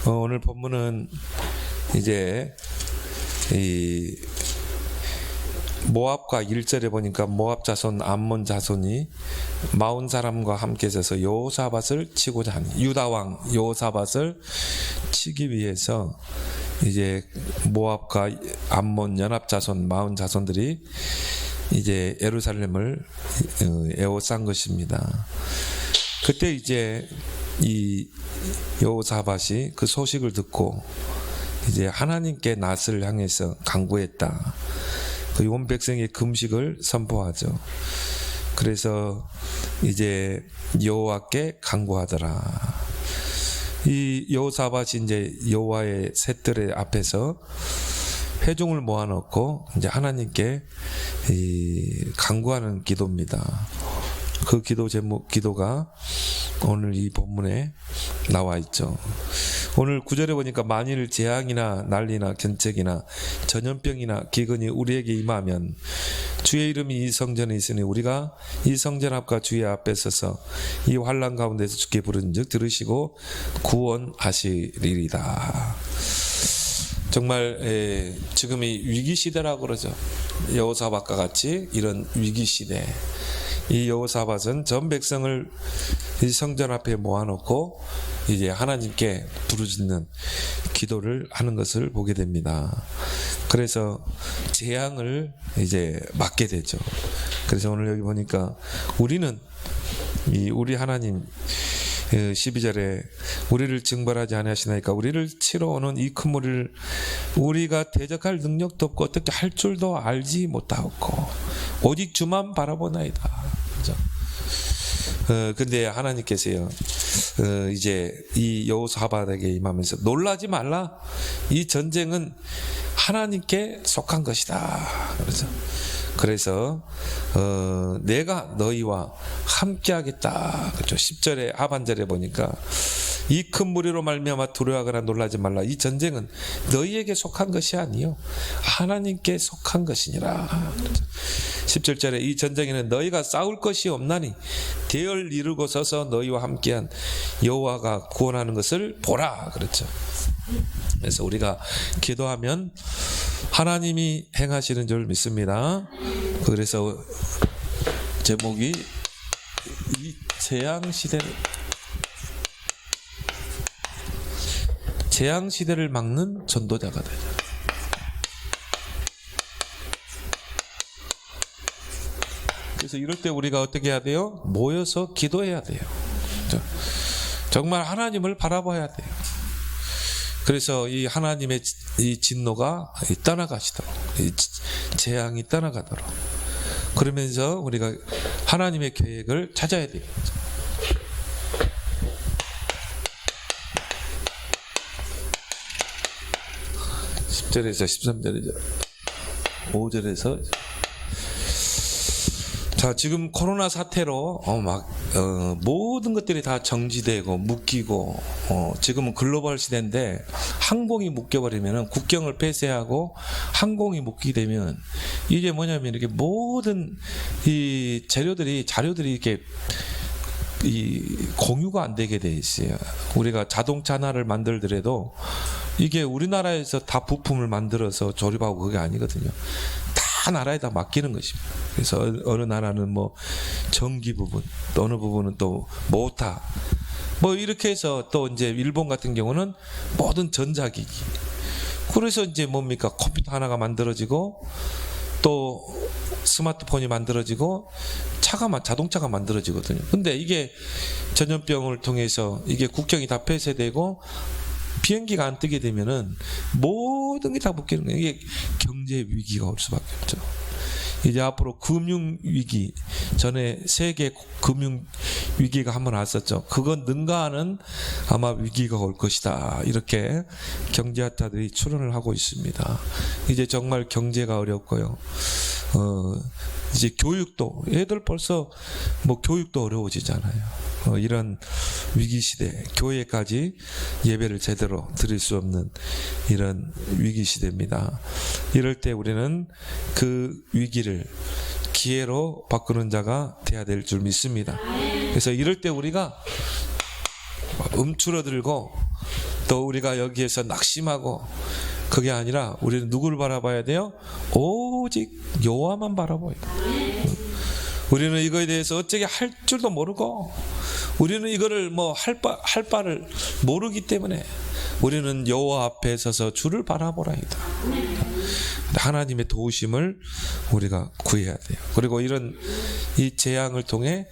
오늘 본문은 이제 이 모압과 1절에 보니까 모압 자손 암몬 자손이 40사람과 함께 서서 여호사밧을 치고자 하니, 유다 왕 여호사밧을 치기 위해서 이제 모압과 암몬 연합 자손 40자손들이 이제 예루살렘을 에워싼 것입니다. 그때 이제 이 여호사밧이 그 소식을 듣고 이제 하나님께 낯을 향해서 간구했다. 그 온 백성의 금식을 선포하죠. 그래서 이제 여호와께 간구하더라. 이 여호사밧이 이제 여호와의 셋들의 앞에서 회중을 모아놓고 이제 하나님께 간구하는 기도입니다. 그 기도 제목, 기도가 오늘 이 본문에 나와 있죠. 오늘 9절에 보니까 만일 재앙이나 난리나 견책이나 전염병이나 기근이 우리에게 임하면 주의 이름이 이 성전에 있으니 우리가 이 성전 앞과 주의 앞에 서서 이 환난 가운데서 주께 부른즉 들으시고 구원하시리이다. 정말 지금이 위기시대라고 그러죠. 여호사밧과 같이 이런 위기시대, 이 여호사밧은 전 백성을 이 성전 앞에 모아놓고 이제 하나님께 부르짖는 기도를 하는 것을 보게 됩니다. 그래서 재앙을 이제 맞게 되죠. 그래서 오늘 여기 보니까 우리는 우리 하나님 12절에 우리를 징벌하지 아니하시나이까 우리를 치러 오는 이 큰 무리를 우리가 대적할 능력도 없고 어떻게 할 줄도 알지 못하고 오직 주만 바라보나이다. 그죠? 근데 하나님께서요 이제 이 여호사밧에게 임하면서 놀라지 말라. 이 전쟁은 하나님께 속한 것이다. 그래서 내가 너희와 함께하겠다. 그렇죠. 10절에 하반절에 보니까 이 큰 무리로 말미암아 두려워하거나 놀라지 말라. 이 전쟁은 너희에게 속한 것이 아니요 하나님께 속한 것이니라. 그렇죠. 17절에 이 전쟁에는 너희가 싸울 것이 없나니 대열 이루고 서서 너희와 함께한 여호와가 구원하는 것을 보라. 그렇죠. 그래서 우리가 기도하면 하나님이 행하시는 줄 믿습니다. 그래서 제목이 이 재앙 시대를 막는 전도자가 되자. 그래서 이럴 때 우리가 어떻게 해야 돼요? 모여서 기도해야 돼요. 정말 하나님을 바라봐야 돼요. 그래서 이 하나님의 이 진노가 떠나가시도록, 이 재앙이 떠나가도록, 그러면서 우리가 하나님의 계획을 찾아야 되겠죠. 10절에서 13절에서 5절에서 자, 지금 코로나 사태로 모든 것들이 다 정지되고 묶이고 지금은 글로벌 시대인데 항공이 묶여버리면 국경을 폐쇄하고 항공이 묶이게 되면 이게 뭐냐면 이렇게 모든 이 자료들이 이렇게 공유가 안 되게 돼 있어요. 우리가 자동차 하나를 만들더라도 이게 우리나라에서 다 부품을 만들어서 조립하고 그게 아니거든요. 다 나라에다 맡기는 것입니다. 그래서 어느 나라는 뭐 전기 부분, 또 어느 부분은 또 모터, 뭐 이렇게 해서 또 이제 일본 같은 경우는 모든 전자기기. 그래서 이제 뭡니까? 컴퓨터 하나가 만들어지고 또 스마트폰이 만들어지고 자동차가 만들어지거든요. 근데 이게 전염병을 통해서 이게 국경이 다 폐쇄되고 비행기가 안 뜨게 되면은 모든 게 다 묶이는 거예요. 이게 경제 위기가 올 수밖에 없죠. 이제 앞으로 금융 위기, 전에 세계 금융 위기가 한번 왔었죠. 그건 능가하는 아마 위기가 올 것이다. 이렇게 경제학자들이 추론을 하고 있습니다. 이제 정말 경제가 어렵고요. 이제 교육도, 애들 벌써 뭐 교육도 어려워지잖아요. 이런 위기 시대, 교회까지 예배를 제대로 드릴 수 없는 이런 위기 시대입니다. 이럴 때 우리는 그 위기를 기회로 바꾸는 자가 돼야 될 줄 믿습니다. 그래서 이럴 때 우리가 움츠러들고 또 우리가 여기에서 낙심하고 그게 아니라 우리는 누구를 바라봐야 돼요? 오직 여호와만 바라봐요. 우리는 이거에 대해서 어떻게 할 줄도 모르고 우리는 이거를 뭐 할 바를 모르기 때문에 우리는 여호와 앞에 서서 주를 바라보라이다. 하나님의 도우심을 우리가 구해야 돼요. 그리고 이런 이 재앙을 통해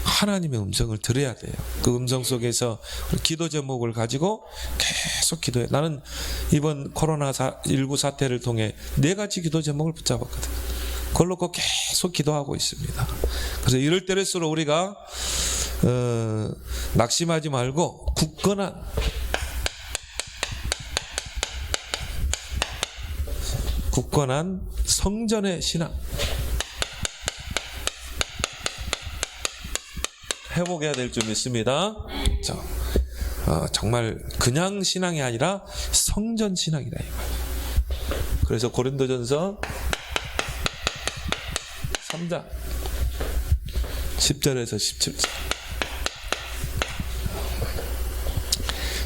하나님의 음성을 들어야 돼요. 그 음성 속에서 기도 제목을 가지고 계속 기도해. 나는 이번 코로나19 사태를 통해 4가지 기도 제목을 붙잡았거든. 그걸 놓고 계속 기도하고 있습니다. 그래서 이럴 때일수록 우리가 낙심하지 말고 굳건한 성전의 신앙 회복해야 될 줄 믿습니다. 정말 그냥 신앙이 아니라 성전 신앙이다 이 말. 그래서 고린도전서 3장 10절에서 17절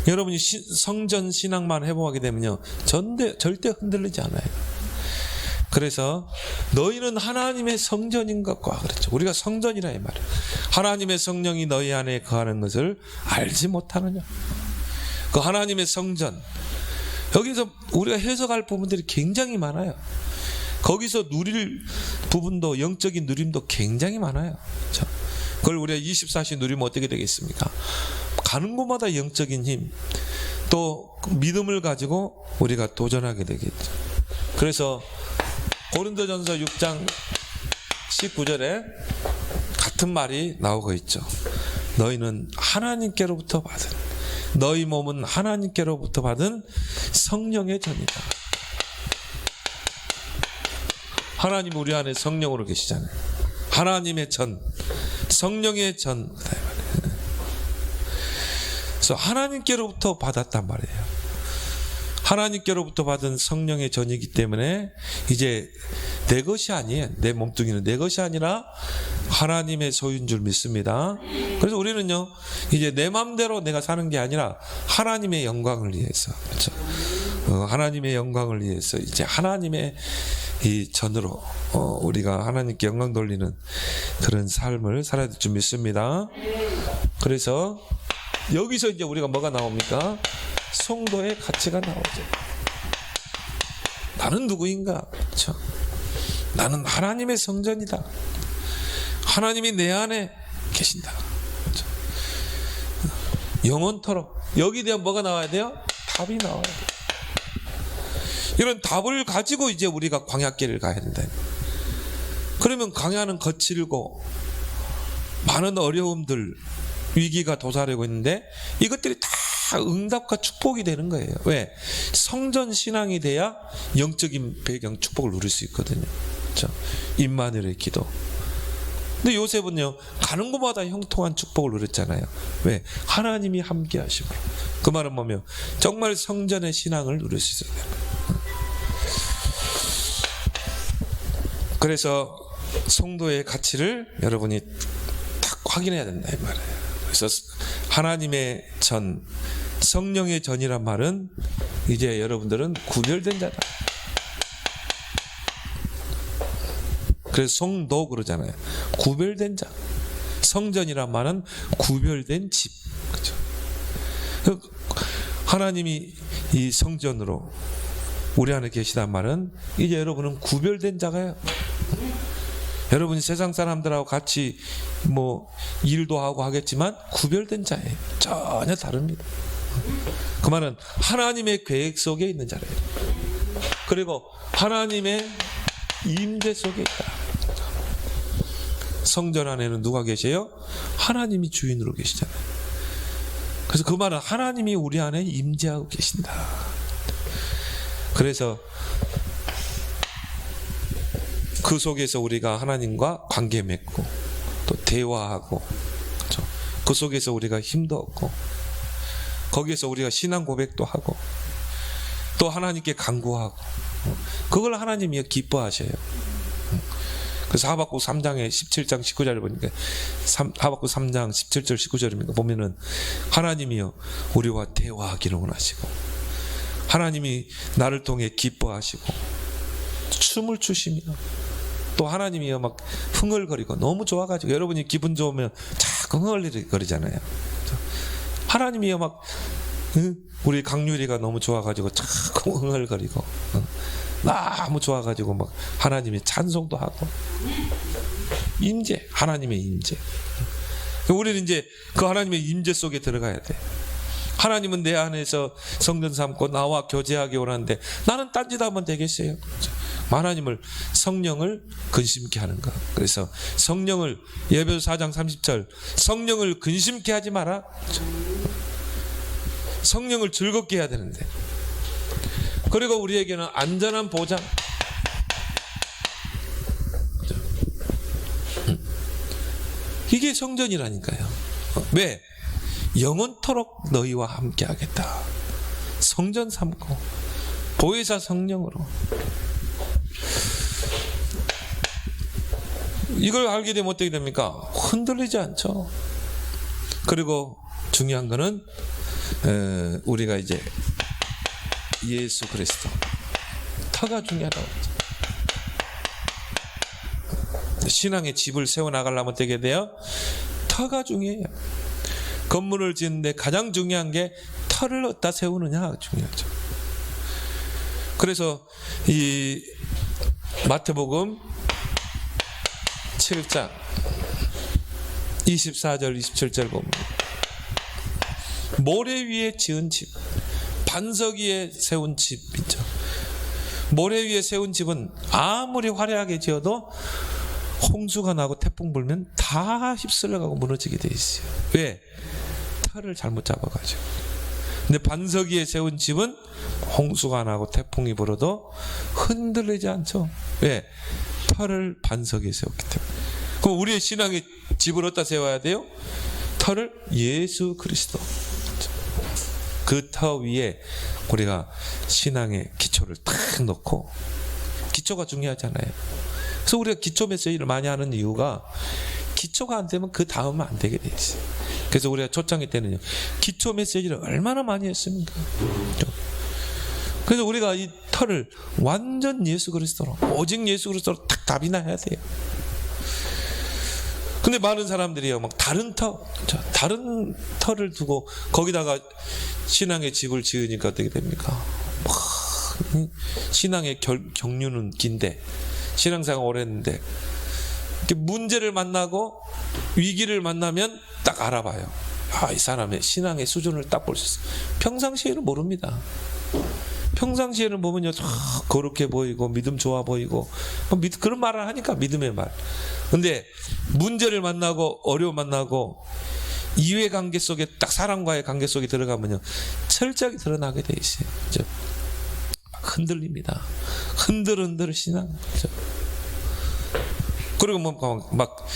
여러분이 성전 신앙만 회복하게 되면요 절대 흔들리지 않아요. 그래서 너희는 하나님의 성전인 것과 그랬죠. 우리가 성전이라 이 말이에요. 하나님의 성령이 너희 안에 거하는 것을 알지 못하느냐. 그 하나님의 성전 여기서 우리가 해석할 부분들이 굉장히 많아요. 거기서 누릴 부분도 영적인 누림도 굉장히 많아요. 그걸 우리가 24시 누리면 어떻게 되겠습니까? 가는 곳마다 영적인 힘 또 믿음을 가지고 우리가 도전하게 되겠죠. 그래서 고린도전서 6장 19절에 같은 말이 나오고 있죠. 너희는 하나님께로부터 받은 너희 몸은 하나님께로부터 받은 성령의 전이다. 하나님 우리 안에 성령으로 계시잖아요. 하나님의 전, 성령의 전. 그래서 하나님께로부터 받았단 말이에요. 하나님께로부터 받은 성령의 전이기 때문에 이제 내 것이 아니에요. 내 몸뚱이는 내 것이 아니라 하나님의 소유인 줄 믿습니다. 그래서 우리는요 이제 내 마음대로 내가 사는 게 아니라 하나님의 영광을 위해서, 그렇죠? 하나님의 영광을 위해서 이제 하나님의 이 전으로 우리가 하나님께 영광 돌리는 그런 삶을 살아야 될 줄 믿습니다. 그래서 여기서 이제 우리가 뭐가 나옵니까? 성도의 가치가 나오죠. 나는 누구인가? 그렇죠? 나는 하나님의 성전이다. 하나님이 내 안에 계신다. 그렇죠? 영원토록 여기에 대한 뭐가 나와야 돼요? 답이 나와야 돼요. 이런 답을 가지고 이제 우리가 광야길을 가야 된다. 그러면 광야는 거칠고 많은 어려움들, 위기가 도사리고 있는데 이것들이 다 응답과 축복이 되는 거예요. 왜? 성전 신앙이 돼야 영적인 배경 축복을 누릴 수 있거든요. 그렇죠? 임마누엘의 기도. 근데 요셉은요 가는 곳마다 형통한 축복을 누렸잖아요. 왜? 하나님이 함께 하심으로. 그 말은 뭐며 정말 성전의 신앙을 누릴 수 있어야 돼요. 그래서 성도의 가치를 여러분이 딱 확인해야 된다 이 말이에요. 그래서 하나님의 전, 성령의 전이란 말은 이제 여러분들은 구별된 자다. 그래서 성도 그러잖아요. 구별된 자. 성전이란 말은 구별된 집. 그렇죠? 하나님이 이 성전으로 우리 안에 계시단 말은 이제 여러분은 구별된 자가요. 여러분이 세상 사람들하고 같이 뭐 일도 하고 하겠지만 구별된 자예요. 전혀 다릅니다. 그 말은 하나님의 계획 속에 있는 자래요. 그리고 하나님의 임재 속에 있다. 성전 안에는 누가 계세요? 하나님이 주인으로 계시잖아요. 그래서 그 말은 하나님이 우리 안에 임재하고 계신다. 그래서 그 속에서 우리가 하나님과 관계 맺고 또 대화하고, 그렇죠? 그 속에서 우리가 힘도 얻고 거기에서 우리가 신앙 고백도 하고 또 하나님께 간구하고 그걸 하나님이 기뻐하셔요. 그래서 하박국 3장에 17장 19절을 보니까 하박국 3장 17절 19절입니까? 보면은 하나님이여 우리와 대화하기를 원하시고 하나님이 나를 통해 기뻐하시고 춤을 추시며 또 하나님이여 막 흥얼거리고 너무 좋아가지고 여러분이 기분 좋으면 자꾸 흥얼거리잖아요. 하나님이여 막 우리 강유리가 너무 좋아가지고 자꾸 흥얼거리고 너무 좋아가지고 막 하나님의 찬송도 하고 임재, 하나님의 임재. 우리는 이제 그 하나님의 임재 속에 들어가야 돼. 하나님은 내 안에서 성전 삼고 나와 교제하기 원하는데 나는 딴짓 하면 되겠어요? 하나님을 성령을 근심케 하는 것. 그래서 성령을 예배소 4장 30절 성령을 근심케 하지 마라. 성령을 즐겁게 해야 되는데 그리고 우리에게는 안전한 보장. 이게 성전이라니까요. 왜? 영원토록 너희와 함께 하겠다. 성전 삼고 보혜사 성령으로 이걸 알게 되면 어떻게 됩니까? 흔들리지 않죠. 그리고 중요한 거는 우리가 이제 예수 그리스도 터가 중요하다고 했죠. 신앙의 집을 세워나가려면 어떻게 돼요? 터가 중요해요. 건물을 짓는데 가장 중요한 게 터를 어디다 세우느냐 중요하죠. 그래서 이 마태복음 7장 24절 27절 보면 모래 위에 지은 집, 반석 위에 세운 집이죠. 모래 위에 세운 집은 아무리 화려하게 지어도 홍수가 나고 태풍 불면 다 휩쓸려가고 무너지게 돼 있어요. 왜? 터를 잘못 잡아가지고. 근데 반석 위에 세운 집은 홍수가 나고 태풍이 불어도 흔들리지 않죠. 왜? 터를 반석 위에 세웠기 때문에. 그럼 우리의 신앙의 집을 어디다 세워야 돼요? 터를 예수 그리스도. 그 터 위에 우리가 신앙의 기초를 탁 놓고, 기초가 중요하잖아요. 그래서 우리가 기초 메시지를 많이 하는 이유가 기초가 안 되면 그 다음은 안 되게 돼 있어요. 그래서 우리가 초창기 때는요, 기초 메시지를 얼마나 많이 했습니까? 그래서 우리가 이 터를 완전 예수 그리스도로, 오직 예수 그리스도로 탁 답이나 해야 돼요. 근데 많은 사람들이요, 막 다른 터를 두고 거기다가 신앙의 집을 지으니까 어떻게 됩니까? 신앙의 경륜은 긴데, 신앙생활 오래 했는데, 문제를 만나고 위기를 만나면 딱 알아봐요. 아, 이 사람의 신앙의 수준을 딱 볼 수 있어요. 평상시에는 모릅니다. 평상시에는 보면요, 거룩해 보이고 믿음 좋아 보이고 그런 말을 하니까 믿음의 말. 근데 문제를 만나고 어려움 만나고 이해 관계 속에 딱 사람과의 관계 속에 들어가면요, 철저하게 드러나게 돼 있어요. 그렇죠? 흔들립니다. 흔들흔들 신앙. 그렇죠? 그리고 막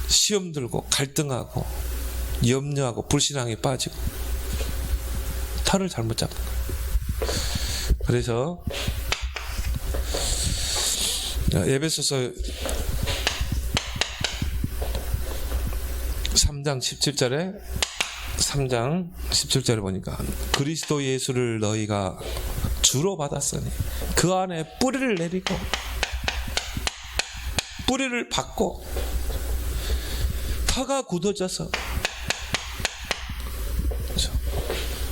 시험 들고 갈등하고 염려하고 불신앙에 빠지고 터를 잘못 잡는 거예요. 그래서 에베소서 3장 17절에 보니까 그리스도 예수를 너희가 주로 받았으니 그 안에 뿌리를 내리고 뿌리를 받고 터가 굳어져서, 그렇죠?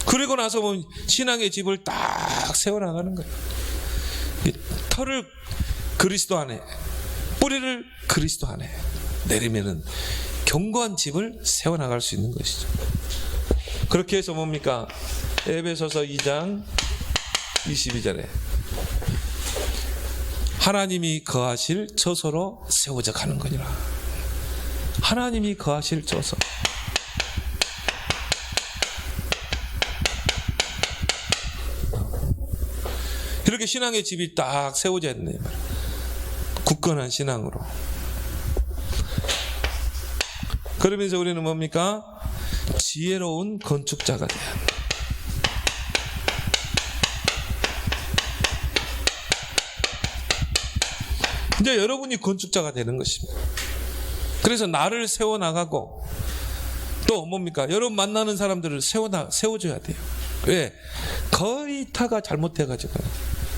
그리고 나서 보면 신앙의 집을 딱 세워나가는 거예요. 터를 그리스도 안에, 뿌리를 그리스도 안에 내리면은 견고한 집을 세워나갈 수 있는 것이죠. 그렇게 해서 뭡니까? 에베소서 2장 22절에 하나님이 거하실 처소로 세워져 가는 거니라. 하나님이 거하실 처소. 이렇게 신앙의 집이 딱 세워져 있네. 굳건한 신앙으로. 그러면서 우리는 뭡니까? 지혜로운 건축자가 돼야 합니다. 이제 여러분이 건축자가 되는 것입니다. 그래서 나를 세워나가고 또 뭡니까? 여러분 만나는 사람들을 세워줘야 돼요. 왜? 거의 다가 잘못돼가지고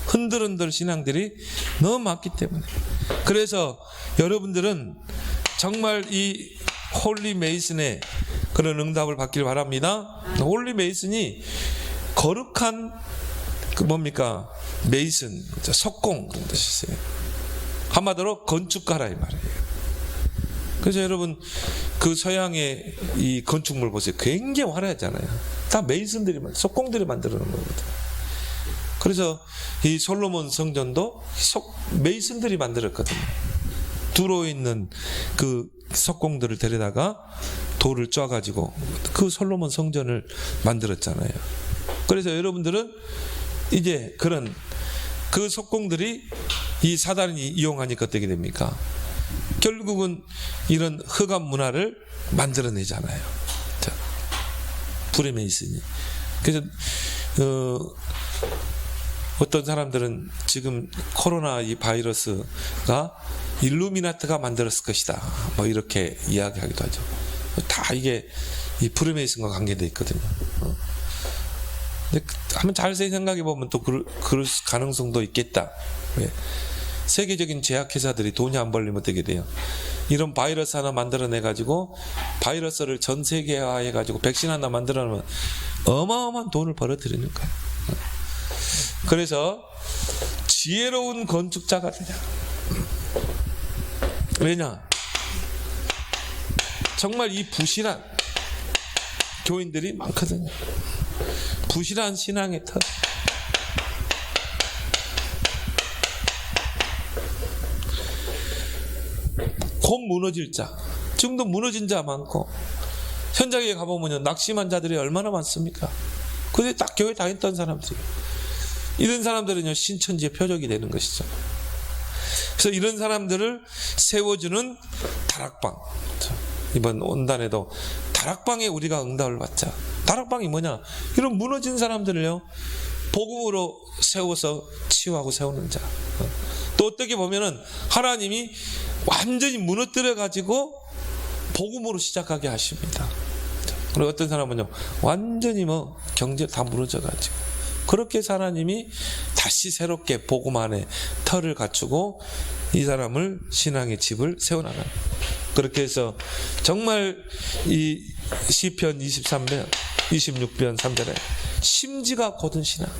흔들흔들 신앙들이 너무 많기 때문에. 그래서 여러분들은 정말 이 홀리 메이슨의 그런 응답을 받길 바랍니다. 홀리 메이슨이 거룩한 그 뭡니까? 메이슨, 석공 그런 뜻이세요. 한마디로 건축가라 이 말이에요. 그래서 여러분 그 서양의 이 건축물 보세요. 굉장히 화려하잖아요. 다 메이슨들이 석공들이 만들어 놓은 거거든. 그래서 이 솔로몬 성전도 메이슨들이 만들었거든요. 두로 있는 그 석공들을 데려다가 돌을 쪄가지고 그 솔로몬 성전을 만들었잖아요. 그래서 여러분들은 이제 그런 그 석공들이 이 사단이 이용하니까 어떻게 됩니까? 결국은 이런 흑암 문화를 만들어내잖아요. 자, 브레메이슨이. 그래서 어떤 사람들은 지금 코로나 이 바이러스가 일루미나트가 만들었을 것이다, 뭐 이렇게 이야기하기도 하죠. 다 이게 이 프리메이슨과 관계되어 있거든요. 근데 한번 잘 생각해 보면 또 그럴 가능성도 있겠다. 왜? 세계적인 제약회사들이 돈이 안 벌리면 어떻게 돼요? 이런 바이러스 하나 만들어내 가지고 바이러스를 전 세계화해 가지고 백신 하나 만들어 놓으면 어마어마한 돈을 벌어들이는 거예요. 그래서 지혜로운 건축자가 되자. 왜냐? 정말 이 부실한 교인들이 많거든요. 부실한 신앙의 터. 곧 무너질 자. 지금도 무너진 자 많고, 현장에 가보면 낙심한 자들이 얼마나 많습니까? 근데 딱 교회 다녔던 사람들이. 이런 사람들은요, 신천지의 표적이 되는 것이죠. 그래서 이런 사람들을 세워주는 다락방. 이번 온단에도 다락방에 우리가 응답을 받자. 다락방이 뭐냐? 이런 무너진 사람들을요, 복음으로 세워서 치유하고 세우는 자. 또 어떻게 보면은 하나님이 완전히 무너뜨려 가지고 복음으로 시작하게 하십니다. 그리고 어떤 사람은요, 완전히 뭐 경제 다 무너져 가지고 그렇게 해서 하나님이 다시 새롭게 복음 안에 터를 갖추고 이 사람을 신앙의 집을 세워나가는. 그렇게 해서 정말 이 시편 23편 26편 3절에 심지가 곧은 신앙,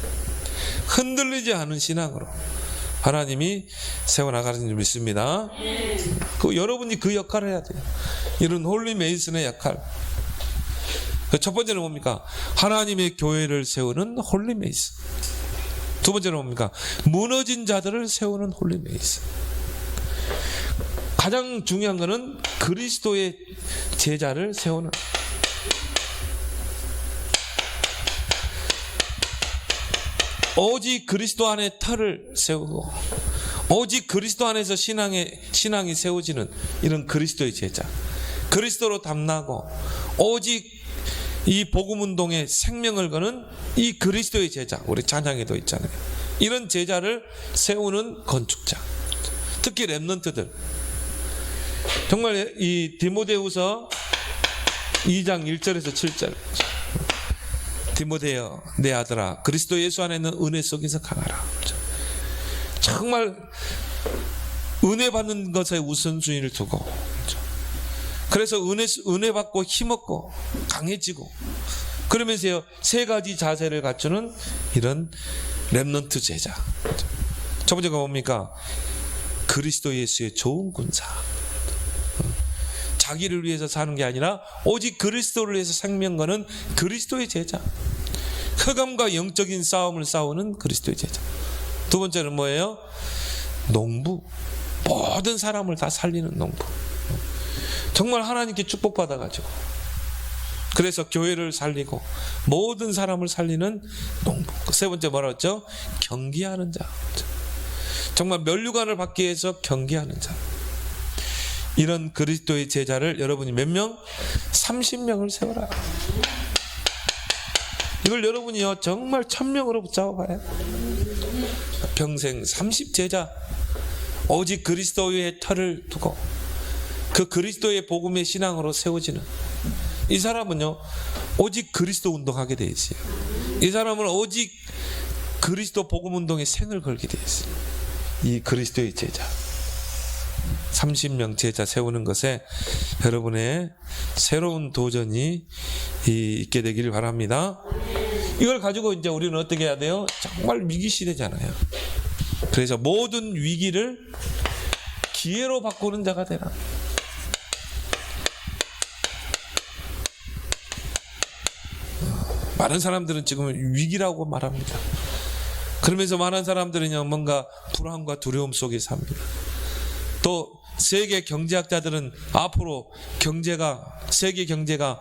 흔들리지 않은 신앙으로 하나님이 세워나가는 줄 믿습니다. 여러분이 그 역할을 해야 돼요. 이런 홀리 메이슨의 역할. 첫 번째는 뭡니까? 하나님의 교회를 세우는 홀리 메이슨. 두 번째는 뭡니까? 무너진 자들을 세우는 홀리 메이슨. 가장 중요한 것은 그리스도의 제자를 세우는. 오직 그리스도 안에 터를 세우고 오직 그리스도 안에서 신앙이 세워지는 이런 그리스도의 제자, 그리스도로 담나고 오직 이 복음운동에 생명을 거는 이 그리스도의 제자, 우리 찬양에도 있잖아요. 이런 제자를 세우는 건축자, 특히 렘넌트들. 정말 이 디모데후서 2장 1절에서 7절, 디모데여 내 아들아 그리스도 예수 안에 있는 은혜 속에서 강하라. 정말 은혜 받는 것에 우선순위를 두고, 그래서 은혜 받고 힘없고 강해지고, 그러면서요 세 가지 자세를 갖추는 이런 렘넌트 제자. 첫 번째가 뭡니까? 그리스도 예수의 좋은 군사. 자기를 위해서 사는 게 아니라 오직 그리스도를 위해서 생명 거는 그리스도의 제자. 흑암과 영적인 싸움을 싸우는 그리스도의 제자. 두 번째는 뭐예요? 농부. 모든 사람을 다 살리는 농부. 정말 하나님께 축복받아가지고 그래서 교회를 살리고 모든 사람을 살리는 농부. 세 번째 뭐라고 했죠? 경기하는 자. 정말 면류관을 받기 위해서 경기하는 자. 이런 그리스도의 제자를 여러분이 몇 명? 30명을 세워라. 이걸 여러분이요 정말 1000명으로 붙잡아봐요. 평생 30제자 오직 그리스도의 터를 두고 그 그리스도의 복음의 신앙으로 세워지는 이 사람은요, 오직 그리스도 운동하게 돼 있어요. 이 사람은 오직 그리스도 복음 운동에 생을 걸게 돼 있어요. 이 그리스도의 제자 30명 제자 세우는 것에 여러분의 새로운 도전이 있게 되기를 바랍니다. 이걸 가지고 이제 우리는 어떻게 해야 돼요? 정말 위기 시대잖아요. 그래서 모든 위기를 기회로 바꾸는 자가 되라. 많은 사람들은 지금 위기라고 말합니다. 그러면서 많은 사람들은요, 뭔가 불안과 두려움 속에 삽니다. 또 세계 경제학자들은 앞으로 세계 경제가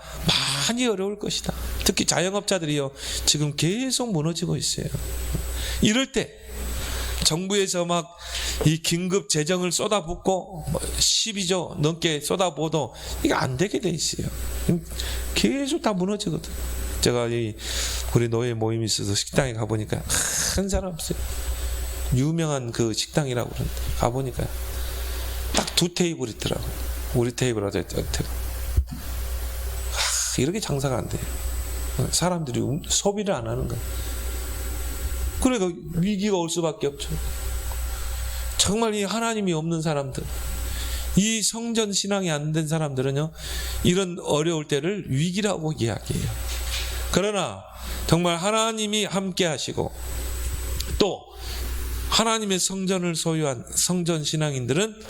많이 어려울 것이다. 특히 자영업자들이요, 지금 계속 무너지고 있어요. 이럴 때 정부에서 막 이 긴급 재정을 쏟아붓고 12조 넘게 쏟아부어도 이게 안 되게 돼 있어요. 계속 다 무너지거든. 제가 우리 노예 모임이 있어서 식당에 가보니까 한 사람 없어요. 유명한 그 식당이라고 그러는데 가보니까 딱 두 테이블 있더라고요. 우리 테이블하고 테이블. 이렇게 장사가 안 돼요. 사람들이 소비를 안 하는 거예요. 그러니까 위기가 올 수밖에 없죠. 정말 이 하나님이 없는 사람들, 이 성전 신앙이 안 된 사람들은요, 이런 어려울 때를 위기라고 이야기해요. 그러나 정말 하나님이 함께 하시고 또 하나님의 성전을 소유한 성전 신앙인들은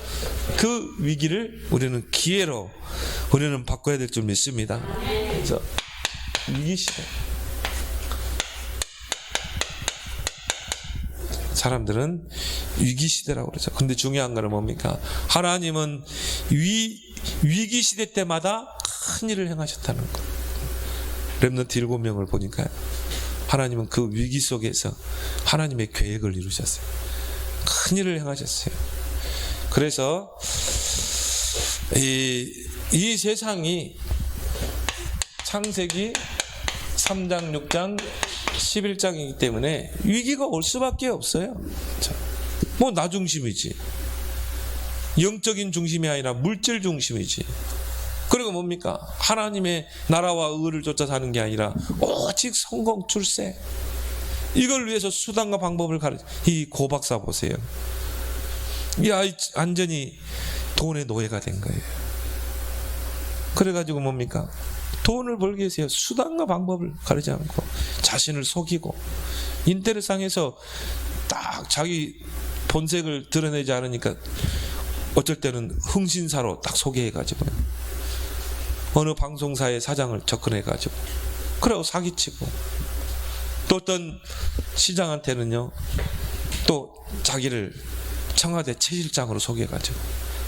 그 위기를 우리는 기회로 우리는 바꿔야 될 줄 믿습니다. 그래서 위기 시대, 사람들은 위기 시대라고 그러죠. 근데 중요한 거는 뭡니까? 하나님은 위기 시대 때마다 큰 일을 행하셨다는 거. 렘넌트 7명을 보니까 하나님은 그 위기 속에서 하나님의 계획을 이루셨어요. 큰 일을 행하셨어요. 그래서 이 세상이 창세기 3장, 6장, 11장이기 때문에 위기가 올 수밖에 없어요. 뭐 나 중심이지. 영적인 중심이 아니라 물질 중심이지. 그리고 뭡니까? 하나님의 나라와 의를 쫓아 사는 게 아니라 오직 성공, 출세. 이걸 위해서 수단과 방법을 가르쳐. 이 고박사 보세요. 이 아이 완전히 돈의 노예가 된 거예요. 그래가지고 뭡니까? 돈을 벌기 위해서 수단과 방법을 가르치지 않고 자신을 속이고 인터넷상에서 딱 자기 본색을 드러내지 않으니까 어쩔 때는 흥신사로 딱 소개해가지고 어느 방송사의 사장을 접근해가지고 그러고 사기치고 또 어떤 시장한테는요 또 자기를 청와대 최 실장으로 소개해가지고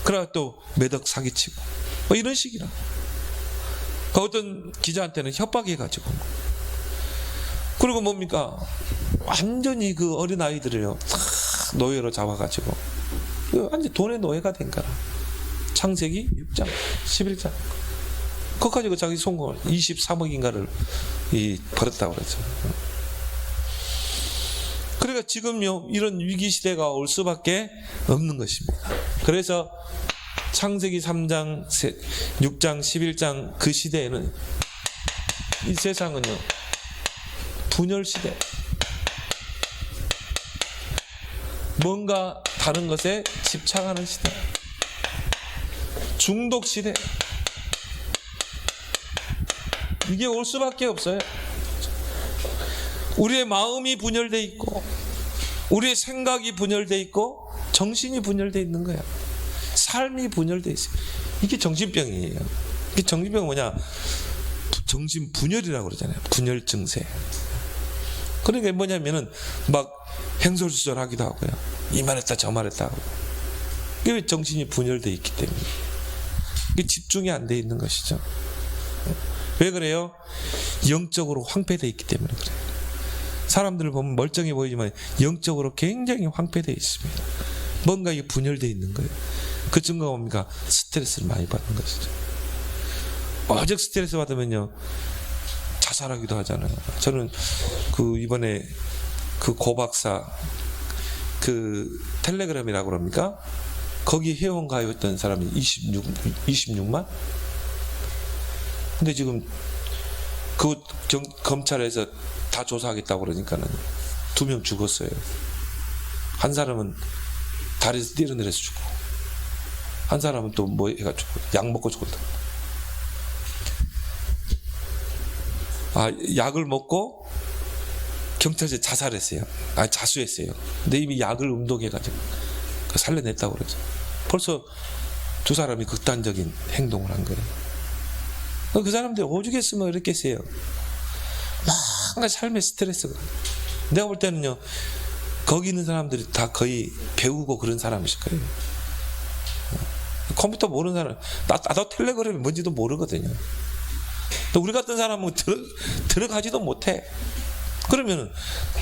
그러고 또 매덕 사기치고 뭐 이런 식이라. 그 어떤 기자한테는 협박해가지고 그리고 뭡니까? 완전히 그 어린 아이들을요 노예로 잡아가지고 완전 돈의 노예가 된 거라. 창세기 6장 11장 그거 가지고 자기 송금을 23억인가를 벌었다고 그랬죠. 그러니까 지금요 이런 위기 시대가 올 수밖에 없는 것입니다. 그래서 창세기 3장 6장 11장 그 시대에는 이 세상은요 분열 시대, 뭔가 다른 것에 집착하는 시대, 중독 시대, 이게 올 수밖에 없어요. 우리의 마음이 분열되어 있고 우리의 생각이 분열되어 있고 정신이 분열되어 있는 거야. 삶이 분열되어 있어요. 이게 정신병이에요. 이게 정신병은 뭐냐? 정신 분열이라고 그러잖아요. 분열 증세. 그러니까 뭐냐면은 막 행설수설하기도 하고요. 이 말했다 저 말했다 하고. 이게 정신이 분열되어 있기 때문에. 이게 집중이 안 돼 있는 것이죠. 왜 그래요? 영적으로 황폐되어 있기 때문에 그래요. 사람들을 보면 멀쩡해 보이지만 영적으로 굉장히 황폐되어 있습니다. 뭔가 이게 분열되어 있는 거예요. 그 증거가 뭡니까? 스트레스를 많이 받는 것이죠. 오직 스트레스 받으면요 자살하기도 하잖아요. 저는 그 이번에 그 고박사 그 텔레그램이라고 그럽니까? 거기 회원 가입했던 사람이 26만? 근데 지금 그 검찰에서 다 조사하겠다고 그러니까는 2명 죽었어요. 한 사람은 다리에서 뛰어내려서 죽고, 한 사람은 또 뭐 해가지고 약 먹고 죽었다. 약을 먹고 경찰서에 자살했어요. 자수했어요. 근데 이미 약을 음독해가지고 살려냈다고 그러죠. 벌써 2사람이 극단적인 행동을 한 거예요. 그 사람들 오죽했으면 이랬겠어요. 막 삶의 스트레스가. 내가 볼 때는요, 거기 있는 사람들이 다 거의 배우고 그런 사람이실 거예요. 컴퓨터 모르는 사람, 나도 텔레그램이 뭔지도 모르거든요. 또 우리 같은 사람은 들어가지도 못해. 그러면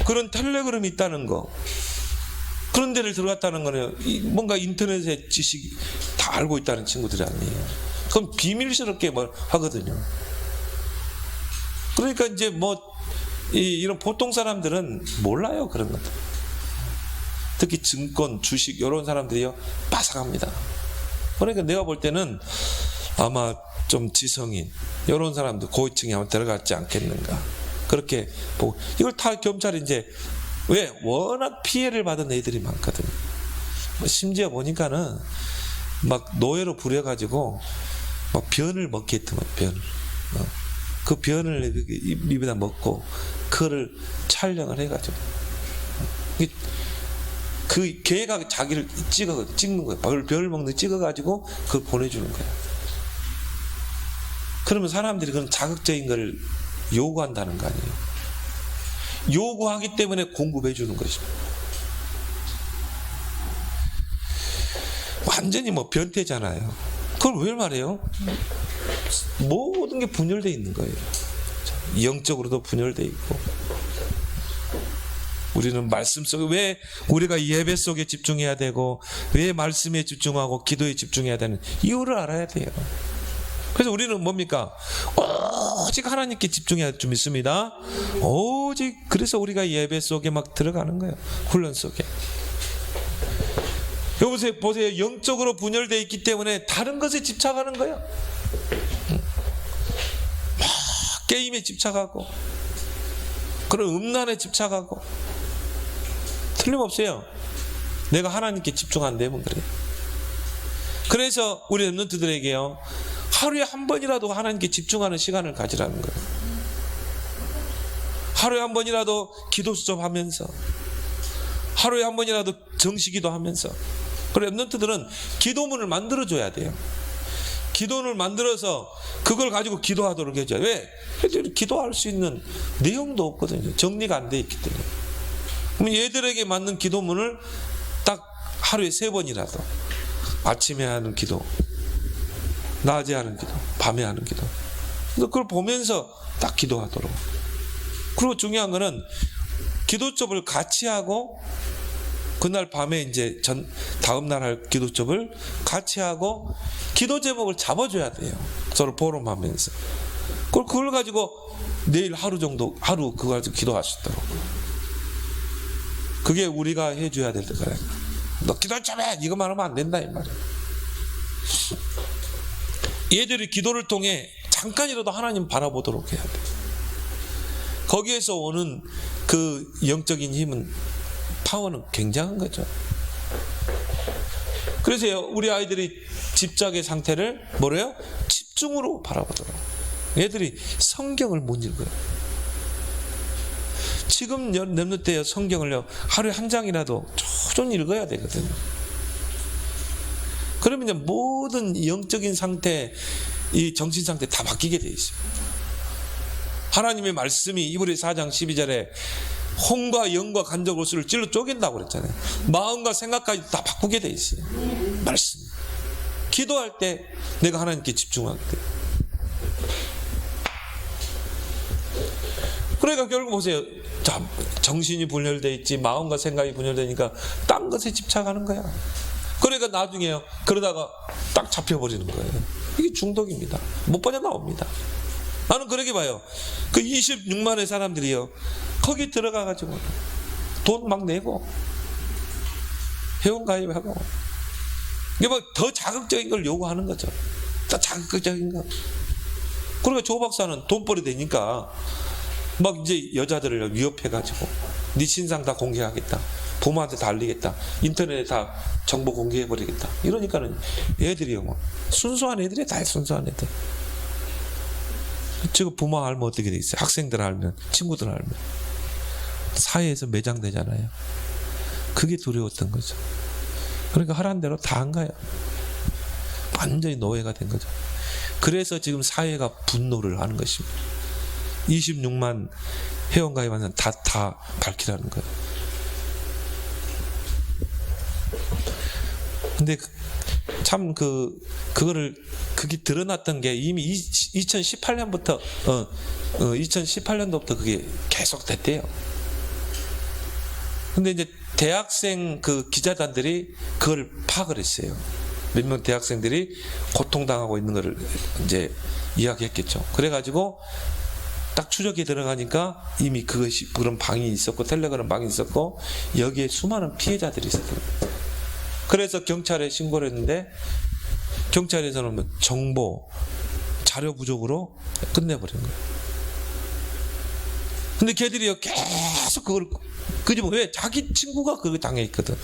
그런 텔레그램이 있다는 거, 그런 데를 들어갔다는 거는 뭔가 인터넷의 지식 다 알고 있다는 친구들이 아니에요. 그건 비밀스럽게 뭘 하거든요. 그러니까 이제 뭐 이런 보통 사람들은 몰라요, 그런 것들. 특히 증권, 주식 이런 사람들이요 빠삭합니다. 그러니까 내가 볼 때는 아마 좀 지성인 이런 사람들 고위층이 아마 들어갔지 않겠는가, 그렇게 보고. 이걸 다 경찰이 이제, 왜? 워낙 피해를 받은 애들이 많거든요. 심지어 보니까는 막 노예로 부려가지고 막 변을 먹겠더만, 변을. 그 변을 입에다 먹고 그거를 촬영을 해가지고 그 걔가 자기를 찍는 거예요. 별을 먹는 거 찍어가지고 그걸 보내주는 거예요. 그러면 사람들이 그런 자극적인 걸 요구한다는 거 아니에요. 요구하기 때문에 공급해 주는 것입니다. 완전히 뭐 변태잖아요. 그걸 왜 말해요? 모든 게 분열되어 있는 거예요. 영적으로도 분열되어 있고. 우리는 말씀 속에, 왜 우리가 예배 속에 집중해야 되고, 왜 말씀에 집중하고 기도에 집중해야 되는 이유를 알아야 돼요. 그래서 우리는 뭡니까? 오직 하나님께 집중해야 좀 있습니다. 오직. 그래서 우리가 예배 속에 막 들어가는 거예요. 훈련 속에. 여보세요, 보세요. 영적으로 분열되어 있기 때문에 다른 것에 집착하는 거예요. 막 게임에 집착하고, 그런 음란에 집착하고. 틀림없어요. 내가 하나님께 집중 안 되면 그래요. 그래서 우리 렘넌트들에게요, 하루에 한 번이라도 하나님께 집중하는 시간을 가지라는 거예요. 하루에 한 번이라도 기도 수첩하면서, 하루에 한 번이라도 정시기도 하면서. 그래, 렘넌트들은 기도문을 만들어줘야 돼요. 기도문을 만들어서 그걸 가지고 기도하도록 해줘요. 왜? 기도할 수 있는 내용도 없거든요. 정리가 안 돼 있기 때문에. 그럼 얘들에게 맞는 기도문을 딱 하루에 3번이라도, 아침에 하는 기도, 낮에 하는 기도, 밤에 하는 기도, 그걸 보면서 딱 기도하도록. 그리고 중요한 거는 기도첩을 같이 하고, 그날 밤에 이제 다음날 할 기도첩을 같이 하고, 기도 제목을 잡아줘야 돼요. 서로 포럼하면서. 그걸 가지고 내일 하루 그거 가지고 기도할 수 있도록. 그게 우리가 해줘야 될 거예요. 너 기도 좀 해! 이것만 하면 안 된다, 이 말이에요. 얘들이 기도를 통해 잠깐이라도 하나님 바라보도록 해야 돼요. 거기에서 오는 그 영적인 힘은, 파워는 굉장한 거죠. 그래서 우리 아이들이 집착의 상태를 뭐래요? 집중으로 바라보도록. 얘들이 성경을 못 읽어요. 지금 렘넌트 때 성경을요, 하루에 한 장이라도 조금 읽어야 되거든요. 그러면 이제 모든 영적인 상태, 이 정신 상태 다 바뀌게 돼 있어요. 하나님의 말씀이 이브리 4장 12절에 혼과 영과 간적 오수를 찔러 쪼갠다고 그랬잖아요. 마음과 생각까지 다 바꾸게 돼 있어요. 말씀. 기도할 때 내가 하나님께 집중하게 돼요. 그러니까 결국 보세요. 자, 정신이 분열돼 있지, 마음과 생각이 분열되니까 딴 것에 집착하는 거야. 그러니까 나중에요, 그러다가 딱 잡혀버리는 거예요. 이게 중독입니다. 못 빠져나옵니다. 나는 그렇게 봐요. 그 26만의 사람들이요, 거기 들어가가지고 돈 막 내고 회원 가입하고. 이게 뭐 더 자극적인 걸 요구하는 거죠. 더 자극적인 거. 그러니까 조 박사는 돈벌이 되니까 막 이제 여자들을 위협해가지고 네 신상 다 공개하겠다. 부모한테 다 알리겠다. 인터넷에 다 정보 공개해버리겠다. 이러니까는 애들이요. 뭐 순수한 애들이 다 순수한 애들. 지금 부모 알면 어떻게 돼 있어요? 학생들 알면, 친구들 알면. 사회에서 매장되잖아요. 그게 두려웠던 거죠. 그러니까 하라는 대로 다 한 거예요. 완전히 노예가 된 거죠. 그래서 지금 사회가 분노를 하는 것입니다. 26만 회원가입하는 다 밝히라는 거예요. 근데 참 그게 드러났던 게 이미 2018년부터 2018년도부터 그게 계속 됐대요. 근데 이제 대학생 그 기자단들이 그걸 파악을 했어요. 몇 명 대학생들이 고통당하고 있는 거를 이제 이야기했겠죠. 그래가지고 딱 추적에 들어가니까 이미 그런 방이 있었고, 텔레그램 방이 있었고, 여기에 수많은 피해자들이 있었거든요. 그래서 경찰에 신고를 했는데, 경찰에서는 정보, 자료 부족으로 끝내버린 거예요. 근데 걔들이 계속 그걸 끄집어. 왜? 자기 친구가 그거 당해 있거든.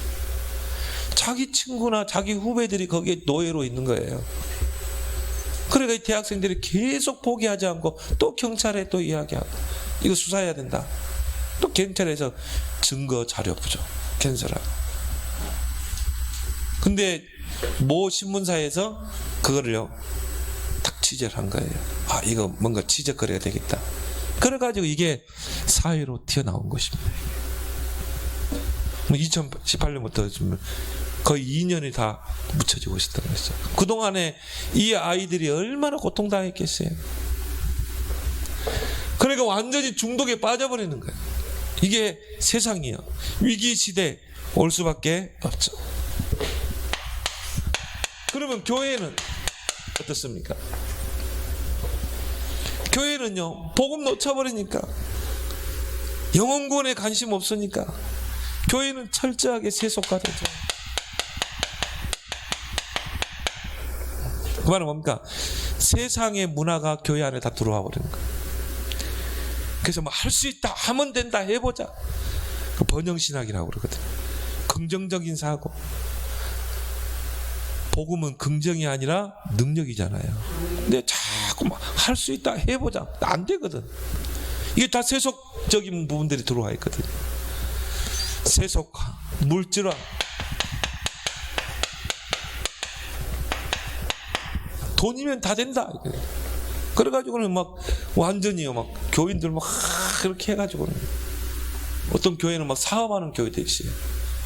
자기 친구나 자기 후배들이 거기에 노예로 있는 거예요. 그러니까 이 대학생들이 계속 포기하지 않고 또 경찰에 또 이야기하고, 이거 수사해야 된다. 또 경찰에서 증거 자료 부족, 캔슬하고. 근데 모 신문사에서 그거를요 딱 취재를 한 거예요. 아, 이거 뭔가 취재거리가 되겠다. 그래가지고 이게 사회로 튀어나온 것입니다. 2018년부터 거의 2년이 다 묻혀지고 있었던 거죠. 그동안에 이 아이들이 얼마나 고통당했겠어요. 그러니까 완전히 중독에 빠져버리는 거예요. 이게 세상이요. 위기 시대 올 수밖에 없죠. 그러면 교회는 어떻습니까? 교회는요, 복음 놓쳐버리니까, 영혼구원에 관심 없으니까 교회는 철저하게 세속화 되죠. 그 말은 뭡니까? 세상의 문화가 교회 안에 다 들어와 버리는 거예요. 그래서 뭐 할 수 있다, 하면 된다, 해보자. 그 번영신학이라고 그러거든요. 긍정적인 사고. 복음은 긍정이 아니라 능력이잖아요. 근데 자꾸 막 할 수 있다, 해보자. 안 되거든. 이게 다 세속적인 부분들이 들어와 있거든요. 세속화, 물질화. 돈이면 다 된다. 그래가지고는 막 완전히요, 막 교인들 막 그렇게 해가지고는, 어떤 교회는 막 사업하는 교회도 있어요.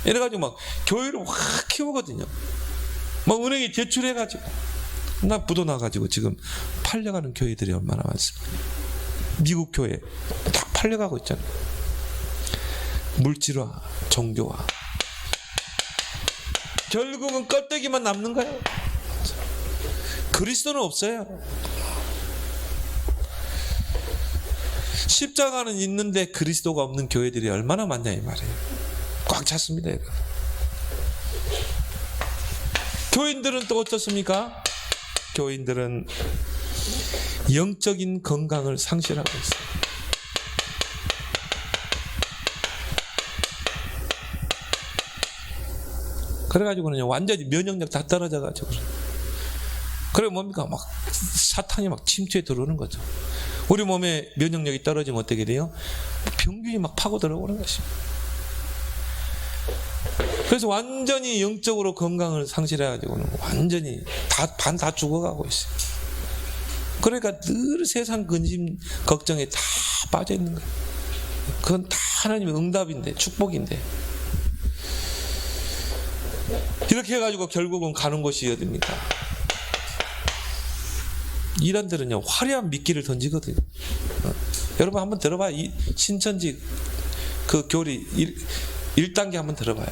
이래가지고 막 교회를 확 키우거든요. 막 은행에 대출해가지고, 나 부도 나가지고 지금 팔려가는 교회들이 얼마나 많습니까? 미국 교회 다 팔려가고 있잖아요. 물질화, 종교화. 결국은 껍데기만 남는 거예요. 그리스도는 없어요. 십자가는 있는데 그리스도가 없는 교회들이 얼마나 많냐 이 말이에요. 꽉 찼습니다. 여러분. 교인들은 또 어떻습니까? 교인들은 영적인 건강을 상실하고 있어요. 그래가지고는 완전히 면역력 다 떨어져가지고, 그래 뭡니까? 막 사탄이 막 침투해 들어오는 거죠. 우리 몸에 면역력이 떨어지면 어떻게 돼요? 병균이 막 파고 들어오는 것입니다. 그래서 완전히 영적으로 건강을 상실해가지고는 완전히 반 다 죽어가고 있어요. 그러니까 늘 세상 근심 걱정에 다 빠져 있는 거예요. 그건 다 하나님의 응답인데, 축복인데. 이렇게 해가지고 결국은 가는 곳이 어디입니까? 이란들은요 화려한 미끼를 던지거든요. 여러분 한번 들어봐요. 이 신천지 그 교리 1단계 한번 들어봐요.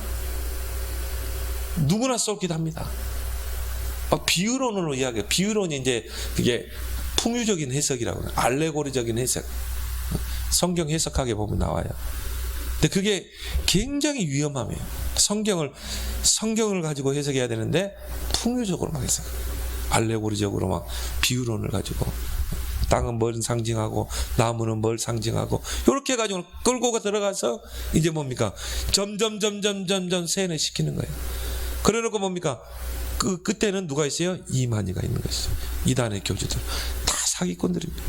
누구나 쏠기도 합니다. 막 비유론으로 이야기해요. 비유론이 이제 그게 풍유적인 해석이라고 해요. 알레고리적인 해석. 성경 해석하게 보면 나와요. 근데 그게 굉장히 위험하며 성경을 가지고 해석해야 되는데 풍요적으로 막 해석, 알레고리적으로 막 비유론을 가지고 땅은 뭘 상징하고 나무는 뭘 상징하고 이렇게 해가지고 끌고 들어가서 이제 뭡니까 점점 세뇌시키는 거예요. 그래놓고 뭡니까 그때는 누가 있어요? 이만희가 있는 것이죠. 이단의 교주들 다 사기꾼들입니다.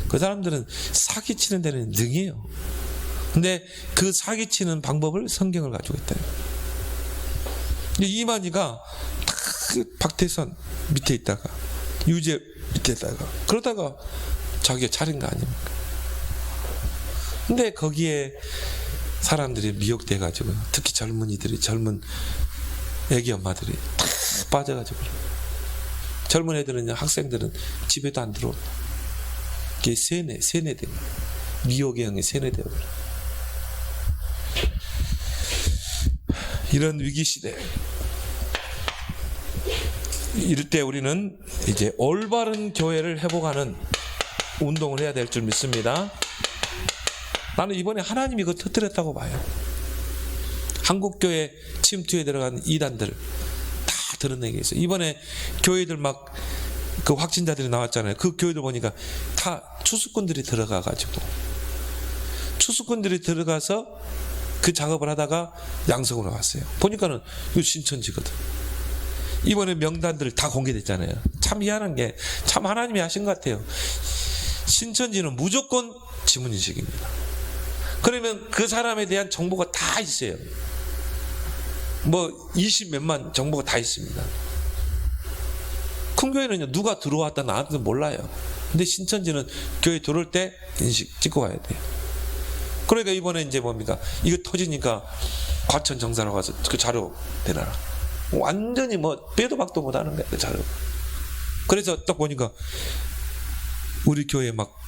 그 사람들은 사기치는 데는 능해요. 근데 그 사기치는 방법을 성경을 가지고 있다. 이만희가 박태선 밑에 있다가 유재 밑에 있다가 그러다가 자기가 차린 거 아닙니까? 근데 거기에 사람들이 미혹돼 가지고 특히 젊은이들이 젊은 애기 엄마들이 다 빠져가지고 젊은 애들은 학생들은 집에도 안 들어오고 이게 세뇌되고 미혹의 형이 세뇌되고 이런 위기 시대 이럴 때 우리는 이제 올바른 교회를 회복하는 운동을 해야 될 줄 믿습니다. 나는 이번에 하나님이 이거 터뜨렸다고 봐요. 한국교회 침투에 들어간 이단들 다 드러내게 있어요. 이번에 교회들 막 그 확진자들이 나왔잖아요. 그 교회들 보니까 다 추수꾼들이 들어가가지고 추수꾼들이 들어가서 그 작업을 하다가 양성으로 왔어요. 보니까는 이거 신천지거든. 이번에 명단들 다 공개됐잖아요. 참 희한한 게 참 하나님이 하신 것 같아요. 신천지는 무조건 지문인식입니다. 그러면 그 사람에 대한 정보가 다 있어요. 뭐 20몇만 정보가 다 있습니다. 큰 교회는요 누가 들어왔다 나한테 몰라요. 근데 신천지는 교회 들어올 때 인식 찍고 가야 돼요. 그러니까 이번에 이제 뭡니까 이거 터지니까 과천 정사로 가서 그 자료 내놔라. 완전히 뭐 빼도 박도 못하는 거야 그 자료. 그래서 딱 보니까 우리 교회 막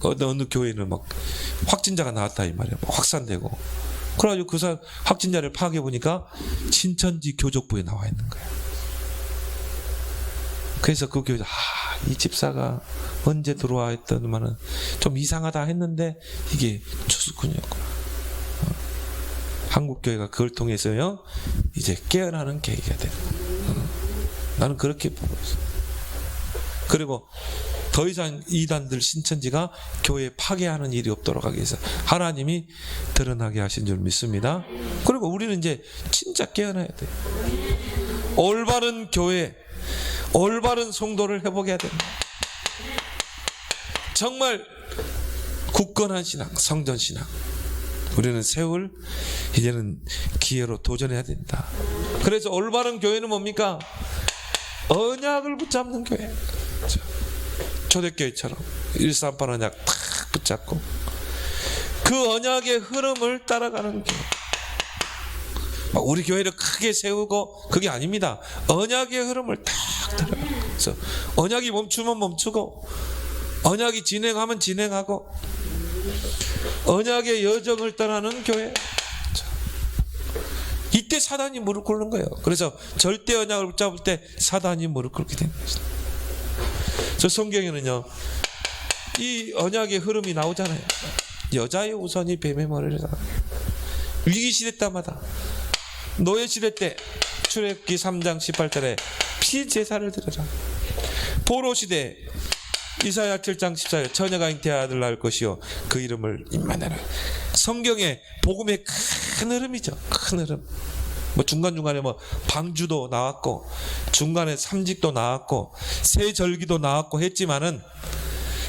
어느 교회는 막 확진자가 나왔다 이 말이야. 확산되고 그래가지고 그 사람 확진자를 파악해 보니까 신천지 교족부에 나와 있는 거야. 그래서 그 교회 이 집사가 언제 들어와 했더니만은 좀 이상하다 했는데 이게 추수꾼이었구나. 한국 교회가 그걸 통해서요 이제 깨어나는 계기가 되는. 나는 그렇게 보고 있어. 그리고 더 이상 이단들 신천지가 교회 파괴하는 일이 없도록 하기 위해서 하나님이 드러나게 하신 줄 믿습니다. 그리고 우리는 이제 진짜 깨어나야 돼. 올바른 교회, 올바른 성도를 회복해야 됩니다. 정말 굳건한 신앙, 성전 신앙. 우리는 세울 이제는 기회로 도전해야 된다. 그래서 올바른 교회는 뭡니까? 언약을 붙잡는 교회. 초대교회처럼 138 언약 탁 붙잡고 그 언약의 흐름을 따라가는 교회. 우리 교회를 크게 세우고 그게 아닙니다. 언약의 흐름을 탁 따라가서 언약이 멈추면 멈추고 언약이 진행하면 진행하고 언약의 여정을 떠나는 교회. 이때 사단이 무릎 꿇는 거예요. 그래서 절대 언약을 붙잡을 때 사단이 무릎 꿇게 되는 것입니다. 저 성경에는요 이 언약의 흐름이 나오잖아요. 여자의 우선이 뱀의 머리를 잡아. 위기시대 때마다 노예시대 때 출애굽기 3장 18절에 피제사를 드려라. 포로시대 이사야 7장 14절 처녀가 잉태한 아들 낳을 것이요 그 이름을 임마누엘. 성경의 복음의 큰 흐름이죠. 큰 흐름. 뭐 중간중간에 뭐 방주도 나왔고 중간에 삼직도 나왔고 세절기도 나왔고 했지만은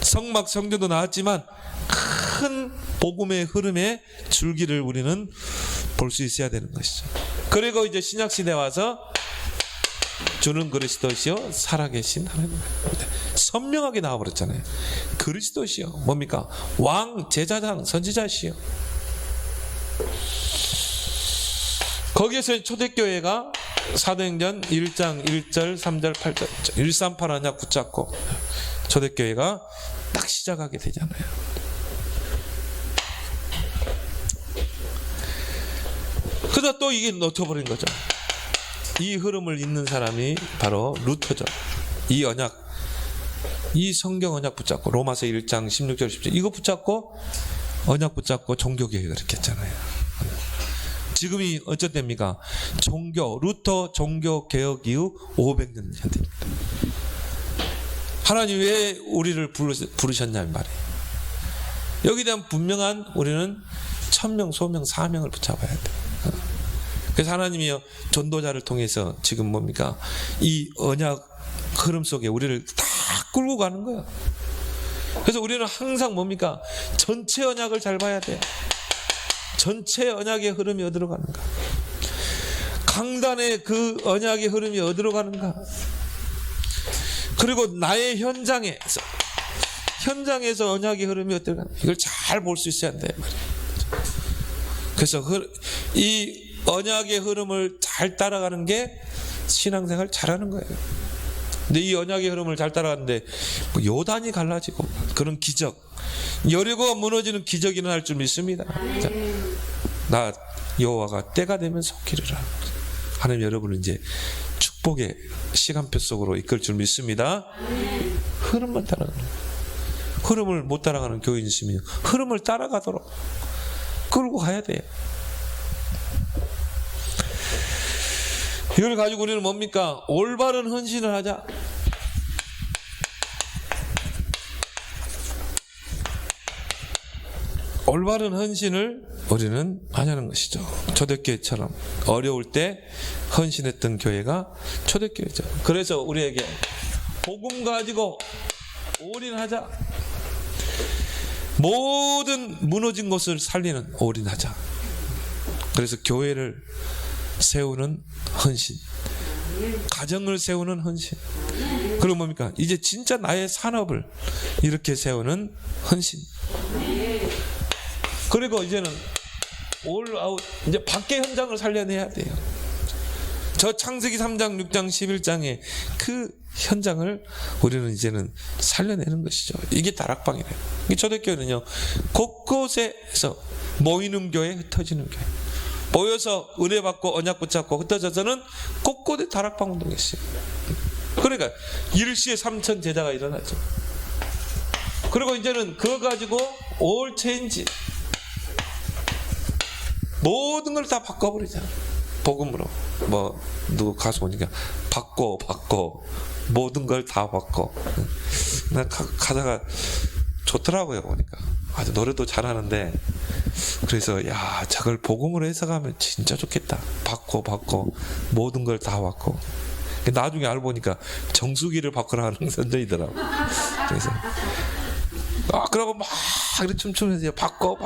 성막 성전도 나왔지만 큰 복음의 흐름의 줄기를 우리는 볼 수 있어야 되는 것이죠. 그리고 이제 신약시대 와서 주는 그리스도시요 살아계신 하나님. 선명하게 나와버렸잖아요. 그리스도시요 뭡니까? 왕, 제사장, 선지자시요. 거기에서 초대교회가 사도행전 1장 1절 3절 8절 138 언약 붙잡고 초대교회가 딱 시작하게 되잖아요. 그러다 또 이게 놓쳐버린 거죠. 이 흐름을 잇는 사람이 바로 루터죠. 이 언약, 이 성경 언약 붙잡고 로마서 1장 16절 17절 이거 붙잡고 언약 붙잡고 종교개혁을 이렇게 했잖아요. 지금이 어쨌답니까? 루터 종교개혁 이후 500년 현대입니다. 하나님 왜 우리를 부르셨냐는 말이에요. 여기에 대한 분명한 우리는 천명, 소명, 사명을 붙잡아야 돼요. 그래서 하나님이요 전도자를 통해서 지금 뭡니까? 이 언약 흐름 속에 우리를 다 끌고 가는 거예요. 그래서 우리는 항상 뭡니까? 전체 언약을 잘 봐야 돼요. 전체 언약의 흐름이 어디로 가는가? 강단의 그 언약의 흐름이 어디로 가는가? 그리고 나의 현장에서 언약의 흐름이 어디로 가는가? 이걸 잘 볼 수 있어야 돼. 그래서 이 언약의 흐름을 잘 따라가는 게 신앙생활 잘하는 거예요. 근데 이 언약의 흐름을 잘 따라가는데 요단이 갈라지고 그런 기적, 여리고가 무너지는 기적이 일어날 줄 믿습니다. 자, 나 여호와가 때가 되면 속히리라. 하나님 여러분을 이제 축복의 시간표 속으로 이끌 줄 믿습니다. 흐름만 따라가는 거예요. 흐름을 못 따라가는 교인이 있으면 흐름을 따라가도록 끌고 가야 돼요. 이걸 가지고 우리는 뭡니까? 올바른 헌신을 하자. 올바른 헌신을 우리는 하자는 것이죠. 초대교회처럼 어려울 때 헌신했던 교회가 초대교회죠. 그래서 우리에게 복음 가지고 올인하자. 모든 무너진 것을 살리는 올인하자. 그래서 교회를 세우는 헌신, 가정을 세우는 헌신, 그리고 뭡니까? 이제 진짜 나의 산업을 이렇게 세우는 헌신. 그리고 이제는 올아웃, 이제 밖의 현장을 살려내야 돼요. 저 창세기 3장, 6장, 11장의 그 현장을 우리는 이제는 살려내는 것이죠. 이게 다락방이래요. 초대교회는요, 곳곳에서 모이는 교회, 흩어지는 교회. 모여서 은혜 받고 언약 붙잡고 흩어져서는 곳곳에 다락방 운동이 있어요. 그러니까 일시에 3천 제자가 일어나죠. 그리고 이제는 그거 가지고 올 체인지, 모든 걸 다 바꿔버리잖아. 복음으로. 뭐 누구 가수 오니까 바꿔 모든 걸 다 바꿔. 나 가사가 좋더라고요. 보니까 아주 노래도 잘하는데, 그래서 야, 저걸 복음으로 해석하면 진짜 좋겠다. 바꿔 모든 걸 다 바꿔. 나중에 알고 보니까 정수기를 바꾸라는 선전이더라고. 그래서 그러고 막 이렇게 춤추면서 바꿔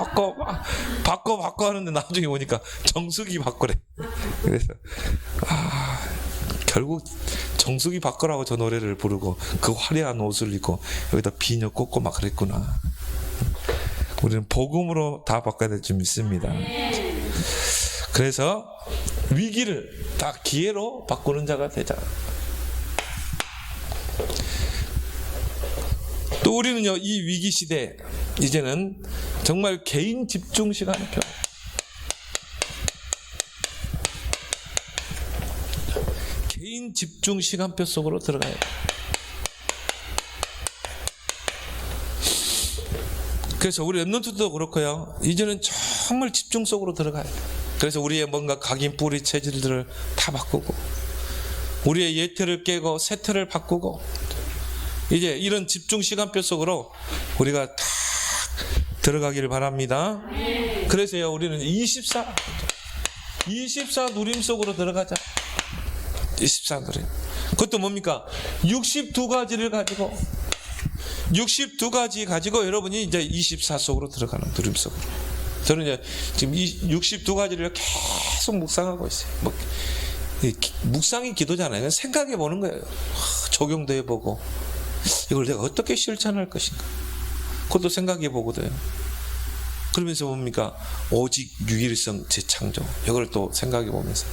하는데 나중에 보니까 정수기 바꾸래. 그래서 결국 정수기 바꾸라고 저 노래를 부르고 그 화려한 옷을 입고 여기다 비녀 꽂고 막 그랬구나. 우리는 복음으로 다 바꿔야 될 줄 믿습니다. 그래서 위기를 다 기회로 바꾸는 자가 되자. 또 우리는요, 이 위기 시대 이제는 정말 개인 집중 시간표, 개인 집중 시간표 속으로 들어가야 돼요. 그래서 우리 랩런트도 그렇고요, 이제는 정말 집중 속으로 들어가야 돼요. 그래서 우리의 뭔가 각인 뿌리 체질들을 다 바꾸고, 우리의 예틀을 깨고 세틀을 바꾸고, 이제 이런 집중 시간표 속으로 우리가 다 들어가기를 바랍니다. 그래서요, 우리는 24 누림 속으로 들어가자. 24 누림. 그것도 뭡니까? 62가지를 가지고, 62가지 가지고 여러분이 이제 24 속으로 들어가는 누림 속으로. 저는 이제 지금 이 62가지를 계속 묵상하고 있어요. 묵상이 기도잖아요. 생각해 보는 거예요. 적용도 해보고, 이걸 내가 어떻게 실천할 것인가, 그것도 생각해 보거든요. 그러면서 뭡니까? 오직 유일성 재창조, 이걸 또 생각해 보면서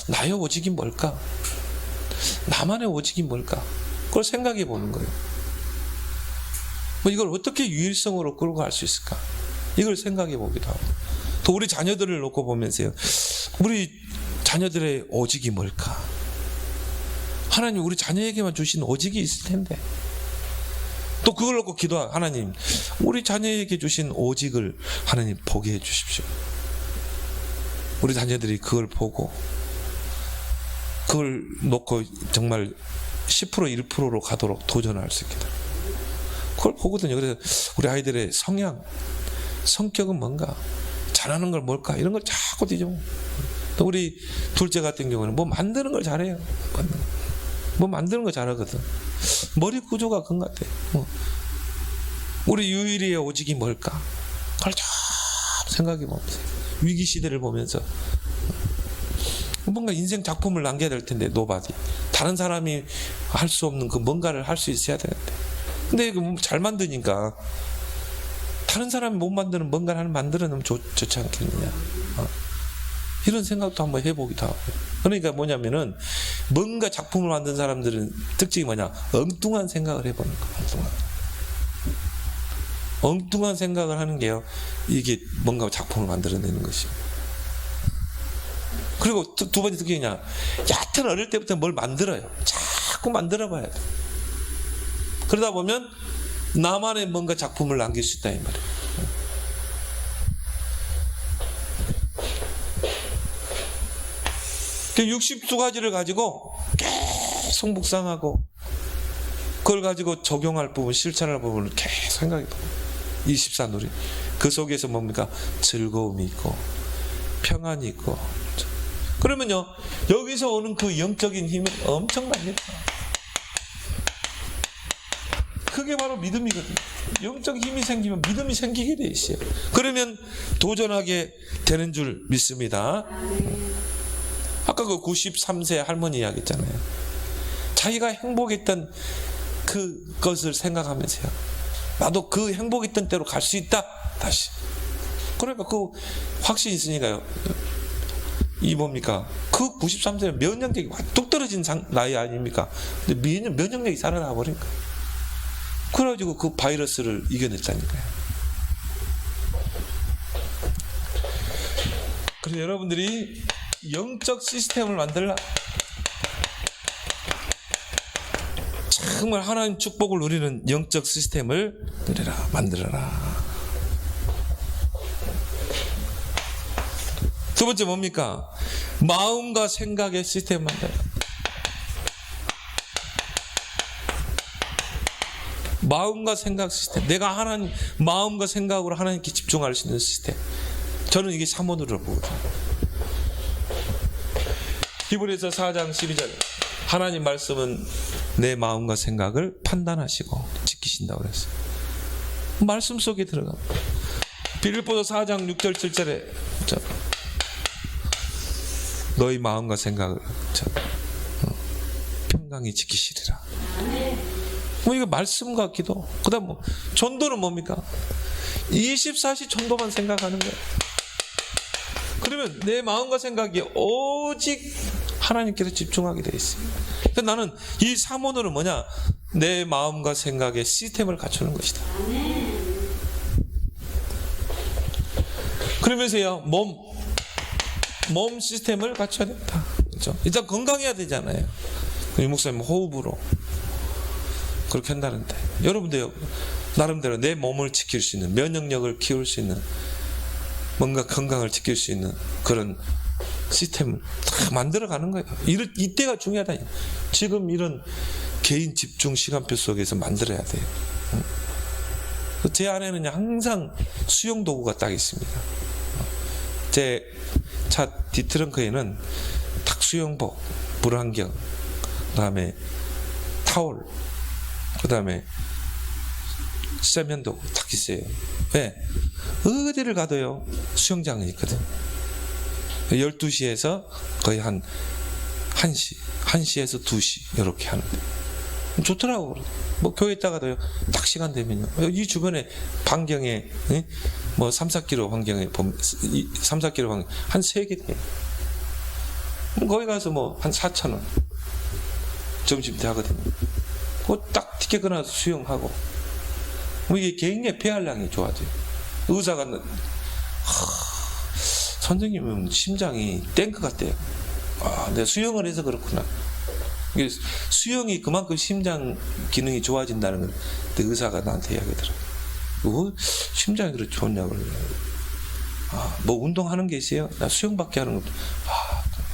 나의 오직이 뭘까? 나만의 오직이 뭘까? 그걸 생각해 보는 거예요. 이걸 어떻게 유일성으로 끌고 갈 수 있을까? 이걸 생각해 보기도 하고, 또 우리 자녀들을 놓고 보면서요, 우리 자녀들의 오직이 뭘까? 하나님 우리 자녀에게만 주신 오직이 있을 텐데, 또 그걸 놓고 기도하. 하나님, 우리 자녀에게 주신 오직을 하나님 보게 해 주십시오. 우리 자녀들이 그걸 보고 그걸 놓고 정말 10% 1%로 가도록 도전할 수 있겠다. 그걸 보거든요. 그래서 우리 아이들의 성향, 성격은 뭔가, 잘하는 걸 뭘까, 이런 걸 자꾸 뒤져. 또 우리 둘째 같은 경우는 뭐 만드는 걸 잘해요. 뭐 만드는 거 잘하거든. 머리 구조가 그런 것 같아. 우리 유일이의 오직이 뭘까? 그걸 좀 생각해 보면서, 위기 시대를 보면서 뭔가 인생 작품을 남겨야 될 텐데, 노바디. 다른 사람이 할 수 없는 그 뭔가를 할 수 있어야 되는데. 근데 잘 만드니까 다른 사람이 못 만드는 뭔가를 만들어내면 좋지 않겠느냐. 이런 생각도 한번 해보기도 하고. 그러니까 뭐냐면은, 뭔가 작품을 만든 사람들은 특징이 뭐냐, 엉뚱한 생각을 해보는 거야. 엉뚱한 생각을 하는 게요, 이게 뭔가 작품을 만들어내는 것이요. 그리고 두 번째 특징이냐, 얕은 어릴 때부터 뭘 만들어요. 자꾸 만들어봐야 돼. 그러다 보면 나만의 뭔가 작품을 남길 수 있다 이 말이에요. 62가지를 가지고 계속 묵상하고, 그걸 가지고 적용할 부분, 실천할 부분을 계속 생각해보고, 24누리. 그 속에서 뭡니까? 즐거움이 있고 평안이 있고. 그러면요, 여기서 오는 그 영적인 힘이 엄청납니다. 그게 바로 믿음이거든요. 영적 힘이 생기면 믿음이 생기게 돼 있어요. 그러면 도전하게 되는 줄 믿습니다. 아까 그 93세 할머니 이야기 했잖아요. 자기가 행복했던 그것을 생각하면서요, 나도 그 행복했던 때로 갈 수 있다. 다시. 그러니까 그 확신이 있으니까요. 이 뭡니까? 그 93세는 면역력이 뚝 떨어진 나이 아닙니까? 근데 면역력이 살아나 버린 거예요. 그래가지고 그 바이러스를 이겨냈다니까요. 그래서 여러분들이 영적 시스템을 만들라. 정말 하나님 축복을 누리는 영적 시스템을 누리라, 만들어라. 두 번째 뭡니까? 마음과 생각의 시스템 만들어라. 마음과 생각 시스템. 내가 하나님, 마음과 생각으로 하나님께 집중할 수 있는 시스템. 저는 이게 사모노를 보거든요. 히브리서 4장 12절. 하나님 말씀은 내 마음과 생각을 판단하시고 지키신다고 그랬어요. 말씀 속에 들어가. 빌립보서 4장 6절 7절에 너희 마음과 생각을 평강히 지키시리라. 뭐 이거 말씀과 기도. 그다음 뭐 전도는 뭡니까? 24시 전도만 생각하는 거예요. 그러면 내 마음과 생각이 오직 하나님께서 집중하게 돼 있어요. 그래서 나는 이 사모노는 뭐냐? 내 마음과 생각의 시스템을 갖추는 것이다. 그러면서요, 몸 시스템을 갖춰야 된다. 그렇죠? 일단 건강해야 되잖아요. 이 목사님 호흡으로 그렇게 한다는데, 여러분들 나름대로 내 몸을 지킬 수 있는, 면역력을 키울 수 있는, 뭔가 건강을 지킬 수 있는 그런 시스템을 다 만들어가는 거예요. 이때가 중요하다. 지금 이런 개인 집중 시간표 속에서 만들어야 돼요. 제 안에는 항상 수영 도구가 딱 있습니다. 제 차 뒤트렁크에는 탁 수영복, 물안경, 그 다음에 타올, 그 다음에 세면도구 딱 있어요. 왜? 어디를 가도요, 수영장이 있거든. 12시에서 거의 한 1시에서 2시 이렇게 하는데 좋더라고. 뭐 교회 있다가도요, 딱 시간 되면요, 이 주변에 반경에 뭐 3-4km 반경에 3-4km 반경 한 3개 돼요. 거기 가서 뭐 한 4,000원 점심 때 하거든요. 그거 딱 티켓 끊어서 수영하고, 뭐 이게 개인의 폐활량이 좋아져요. 의사가 선생님은 심장이 탱크 같대요. 아, 내가 수영을 해서 그렇구나. 이게 수영이 그만큼 심장 기능이 좋아진다는 걸 의사가 나한테 이야기하더라고요. 심장이 그렇게 좋냐고 그러더라고요. 뭐 운동하는 게 있어요? 나 수영밖에 하는 것도.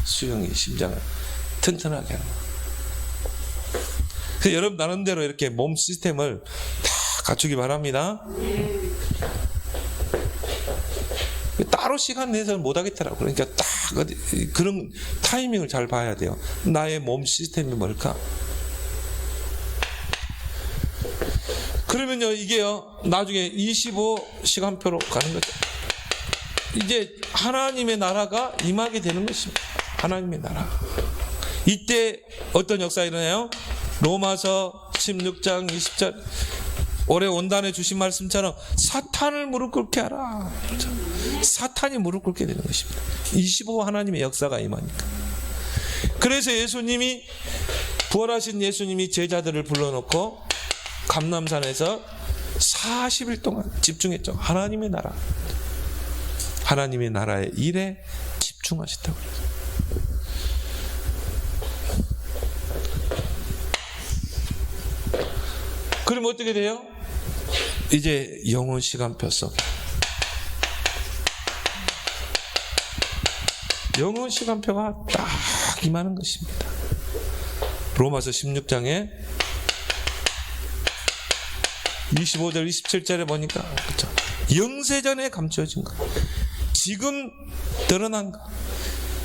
수영이 심장을 튼튼하게 하는 거. 그래서 여러분 나름대로 이렇게 몸 시스템을 다 갖추기 바랍니다. 따로 시간 내서는 못 하겠더라고. 그러니까 딱 그런 타이밍을 잘 봐야 돼요. 나의 몸 시스템이 뭘까? 그러면요, 이게요, 나중에 25시간표로 가는 거죠. 이제 하나님의 나라가 임하게 되는 것입니다. 하나님의 나라. 이때 어떤 역사가 일어나요? 로마서 16장 20절. 올해 원단에 주신 말씀처럼 사탄을 무릎 꿇게 하라. 그렇죠? 사탄이 무릎 꿇게 되는 것입니다. 25 하나님의 역사가 임하니까. 그래서 예수님이, 부활하신 예수님이 제자들을 불러놓고 감람산에서 40일 동안 집중했죠. 하나님의 나라. 하나님의 나라의 일에 집중하셨다고 그래요. 그럼 어떻게 돼요? 이제 영혼 시간표 속에 영혼 시간표가 딱 임하는 것입니다. 로마서 16장에 25절 27절에 보니까 그렇죠? 영세전에 감춰진 것, 지금 드러난 것,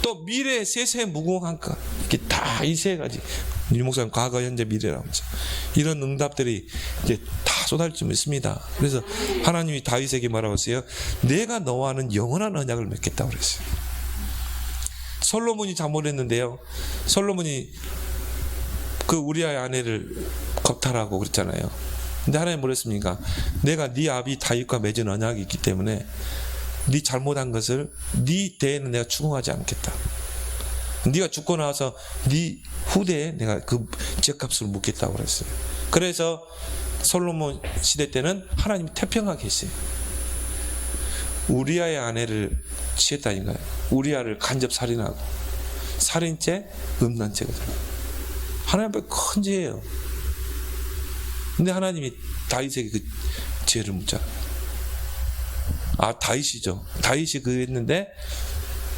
또 미래의 세세 무궁한 것, 이렇게 다 이 세 가지, 유 목사님 과거 현재 미래라고 하죠. 이런 응답들이 이제 다 쏟아질 있습니다. 그래서 하나님이 다윗에게 뭐라고 했어요? 내가 너와는 영원한 언약을 맺겠다고 그랬어요. 솔로몬이 잘못했는데요, 솔로몬이 그 우리아의 아내를 겁탈하고 그랬잖아요. 근데 하나님 뭐랬습니까? 내가 네 아비 다윗과 맺은 언약이 있기 때문에 네 잘못한 것을 네 대에는 내가 추궁하지 않겠다. 네가 죽고 나서 네 후대에 내가 그 죄값을 묻겠다고 그랬어요. 그래서 솔로몬 시대 때는 하나님이 태평하게 했어요. 우리아의 아내를 취했다니까요. 우리아를 간접 살인하고, 살인죄, 음란죄거든요. 하나님 앞에 큰 죄예요. 근데 하나님이 다윗에게 그 죄를 묻잖아요. 다윗이죠. 다윗이 그 했는데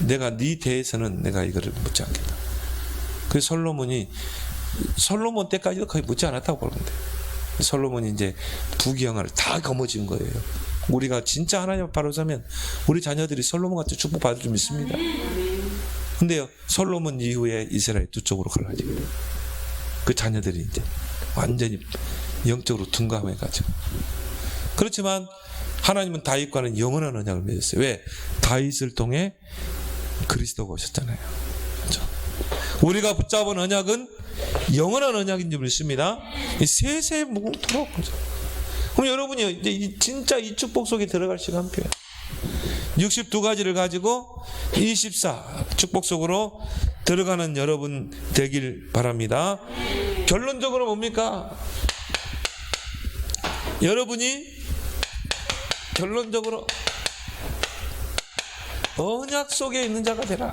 내가 네 대에서는 내가 이거를 묻지 않겠다. 그래서 솔로몬 때까지도 거의 묻지 않았다고 보는데, 솔로몬이 이제 부귀영화를 다 거머쥔 거예요. 우리가 진짜 하나님 앞에 바로 서면 우리 자녀들이 솔로몬 같은 축복 받을 줄 믿습니다. 근데요, 솔로몬 이후에 이스라엘 두 쪽으로 갈라지고, 그 자녀들이 이제 완전히 영적으로 둔감해가지고. 그렇지만 하나님은 다윗과는 영원한 언약을 맺었어요. 왜? 다윗을 통해 그리스도가 오셨잖아요. 그렇죠? 우리가 붙잡은 언약은 영원한 언약인 줄 믿습니다. 세세 무궁토록. 그렇죠? 그럼 여러분이 이제 진짜 이 축복 속에 들어갈 시간표예요. 62가지를 가지고 24 축복 속으로 들어가는 여러분 되길 바랍니다. 결론적으로 뭡니까? 여러분이 결론적으로 언약 속에 있는 자가 되라.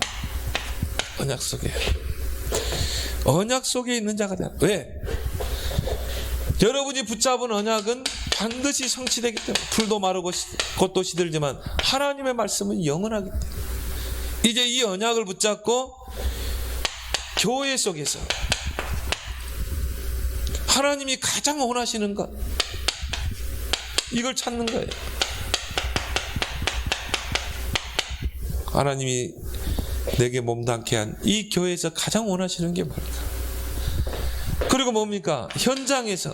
언약 속에 있는 자가 되라. 왜? 여러분이 붙잡은 언약은 반드시 성취되기 때문에. 풀도 마르고 꽃도 시들지만 하나님의 말씀은 영원하기 때문에. 이제 이 언약을 붙잡고 교회 속에서 하나님이 가장 원하시는 것, 이걸 찾는 거예요. 하나님이 내게 몸담게 한 이 교회에서 가장 원하시는 게 뭘까? 그리고 뭡니까? 현장에서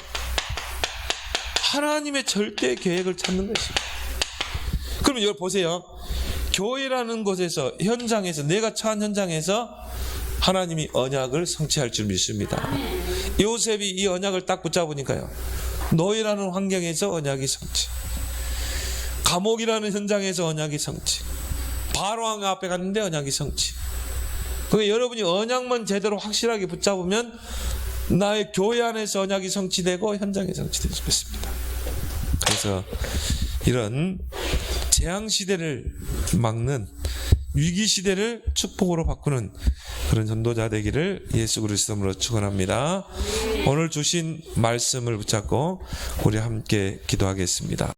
하나님의 절대 계획을 찾는 것입니다. 그러면 여기 보세요. 교회라는 곳에서, 현장에서, 내가 처한 현장에서 하나님이 언약을 성취할 줄 믿습니다. 요셉이 이 언약을 딱 붙잡으니까요, 노예라는 환경에서 언약이 성취, 감옥이라는 현장에서 언약이 성취, 바로왕 앞에 갔는데 언약이 성취. 그러니까 여러분이 언약만 제대로 확실하게 붙잡으면 나의 교회 안에서 언약이 성취되고 현장에 성취될 수 있습니다. 그래서 이런 재앙 시대를 막는 위기 시대를 축복으로 바꾸는 그런 전도자 되기를 예수 그리스도로 축원합니다. 오늘 주신 말씀을 붙잡고 우리 함께 기도하겠습니다.